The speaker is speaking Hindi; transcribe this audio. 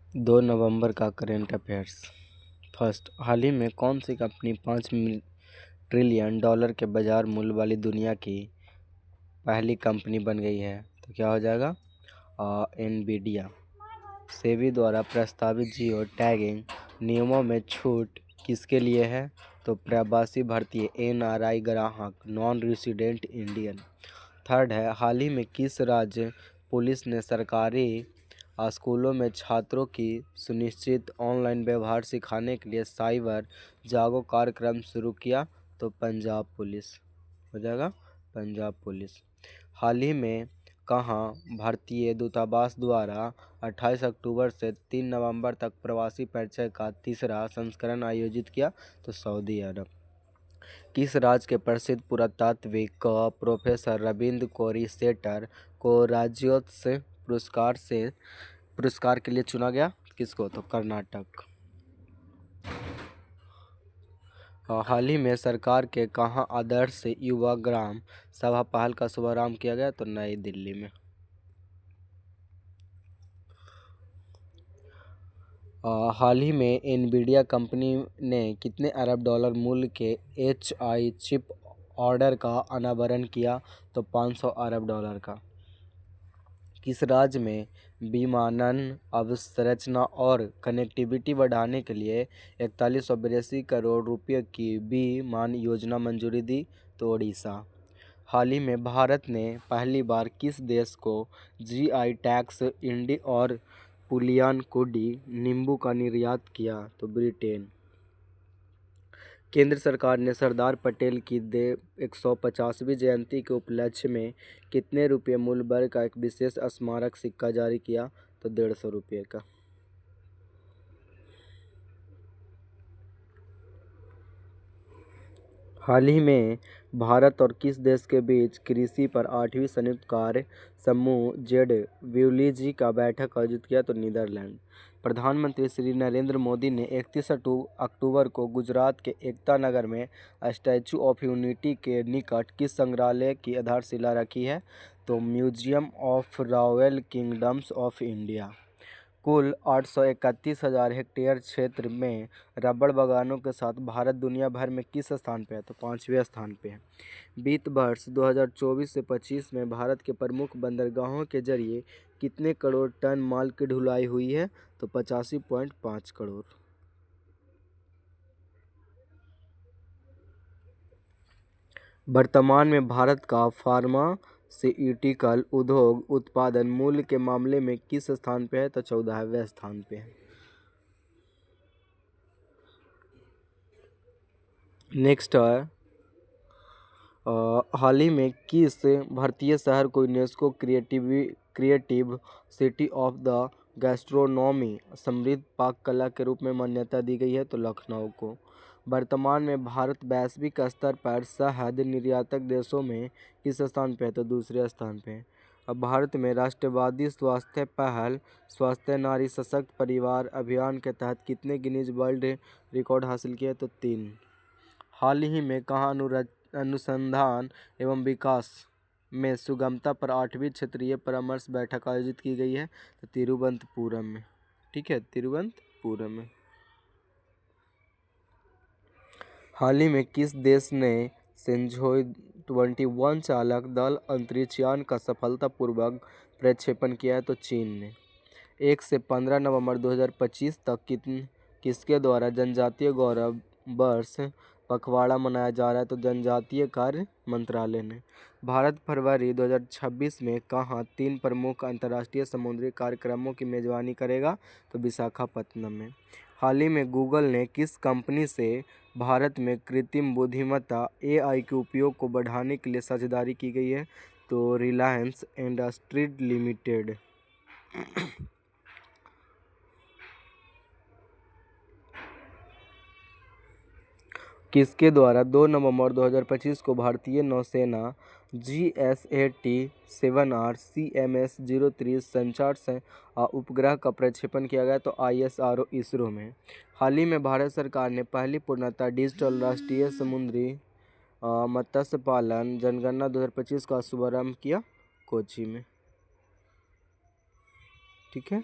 2 नवंबर का करेंट अफेयर्स। फर्स्ट, हाल ही में कौन सी कंपनी $5 ट्रिलियन के बाजार मूल्य वाली दुनिया की पहली कंपनी बन गई है? तो क्या हो जाएगा? एनवीडिया। सेबी द्वारा प्रस्तावित जियो टैगिंग नियमों में छूट किसके लिए है? तो प्रवासी भारतीय, एनआरआई ग्राहक, नॉन रेजिडेंट इंडियन। थर्ड है, हाल ही में किस राज्य पुलिस ने सरकारी स्कूलों में छात्रों की सुनिश्चित ऑनलाइन व्यवहार सिखाने के लिए साइबर जागो कार्यक्रम शुरू किया? तो पंजाब पुलिस हो जाएगा, पंजाब पुलिस। हाल ही में कहाँ भारतीय दूतावास द्वारा 28 अक्टूबर से 3 नवंबर तक प्रवासी परिचय का तीसरा संस्करण आयोजित किया? तो सऊदी अरब। किस राज्य के प्रसिद्ध पुरातात्विक प्रोफेसर रविंद्र कोरी सेटर को राज्योत्सव पुरस्कार के लिए चुना गया? किसको? तो कर्नाटक। हाल ही में सरकार के कहाँ आदर्श युवा ग्राम सभा पहल का शुभारंभ किया गया? तो नई दिल्ली में। हाल ही में एनवीडिया कंपनी ने कितने अरब डॉलर मूल्य के एचआई चिप ऑर्डर का अनावरण किया? तो 500 अरब डॉलर का। किस राज्य में विमानन अवसंरचना और कनेक्टिविटी बढ़ाने के लिए 4182 करोड़ रुपये की विमान योजना मंजूरी दी? तो ओडिशा। हाल ही में भारत ने पहली बार किस देश को जीआई टैक्स इंडी और पुलियानकुडी नींबू का निर्यात किया? तो ब्रिटेन। केंद्र सरकार ने सरदार पटेल की 150वीं जयंती के उपलक्ष्य में कितने रुपये मूल्य वर्ग का एक विशेष स्मारक सिक्का जारी किया? तो 150 रुपये का। हाल ही में भारत और किस देश के बीच कृषि पर 8वीं संयुक्त कार्य समूह ZWLG का बैठक आयोजित किया? तो नीदरलैंड। प्रधानमंत्री श्री नरेंद्र मोदी ने 31 अक्टूबर को गुजरात के एकता नगर में स्टैचू ऑफ यूनिटी के निकट किस संग्रहालय की आधारशिला रखी है? तो museum of royal kingdoms of India. कुल 831,000 हेक्टेयर क्षेत्र में रबड़ बागानों के साथ भारत दुनिया भर में किस स्थान पे है? तो 5वें स्थान पे है। वित्त वर्ष 2024 से 25 में भारत के प्रमुख बंदरगाहों के जरिए कितने करोड़ टन माल की ढुलाई हुई है? तो 85.5 करोड़। वर्तमान में भारत का फार्मास्यूटिकल उद्योग उत्पादन मूल्य के मामले में किस स्थान पे है? तो 14वें स्थान पे है। नेक्स्ट है, हाल ही में किस भारतीय शहर को UNESCO creative city of the gastronomy समृद्ध पाक कला के रूप में मान्यता दी गई है? तो लखनऊ को। वर्तमान में भारत वैश्विक स्तर पर शहद निर्यातक देशों में किस स्थान पे है? तो दूसरे स्थान पे है। अब भारत में राष्ट्रवादी स्वास्थ्य पहल स्वास्थ्य नारी सशक्त परिवार अभियान के तहत कितने गिनीज वर्ल्ड रिकॉर्ड हासिल किए? तो 3। हाल ही में कहाँ अनुसंधान एवं विकास में सुगमता पर 8वीं क्षेत्रीय परामर्श बैठक आयोजित की गई है? तो तिरुवनंतपुरम में। ठीक है, तिरुवनंतपुरम में। हाल ही में किस देश ने सेंझोई 21 चालक दल अंतरिक्ष यान का सफलतापूर्वक प्रक्षेपण किया है? तो चीन ने। 1 से 15 नवंबर 2025 तक किसके द्वारा जनजातीय गौरव वर्ष पखवाड़ा मनाया जा रहा है? तो जनजातीय कार्य मंत्रालय ने। भारत फरवरी 2026 में कहाँ 3 प्रमुख अंतर्राष्ट्रीय समुद्री कार्यक्रमों की मेजबानी करेगा? तो विशाखापत्तनम में। हाल ही में गूगल ने किस कंपनी से भारत में कृत्रिम बुद्धिमत्ता AI के उपयोग को बढ़ाने के लिए साझेदारी की गई है? तो रिलायंस इंडस्ट्रीज लिमिटेड। किसके द्वारा 2 नवंबर 2025 को भारतीय नौसेना GSAT-7R CMS-03 संचार से उपग्रह का प्रक्षेपण किया गया? तो ISRO इसरो में। हाल ही में भारत सरकार ने पहली पूर्णतः डिजिटल राष्ट्रीय समुद्री मत्स्य पालन जनगणना 2025 का शुभारंभ किया कोच्चि में। ठीक है।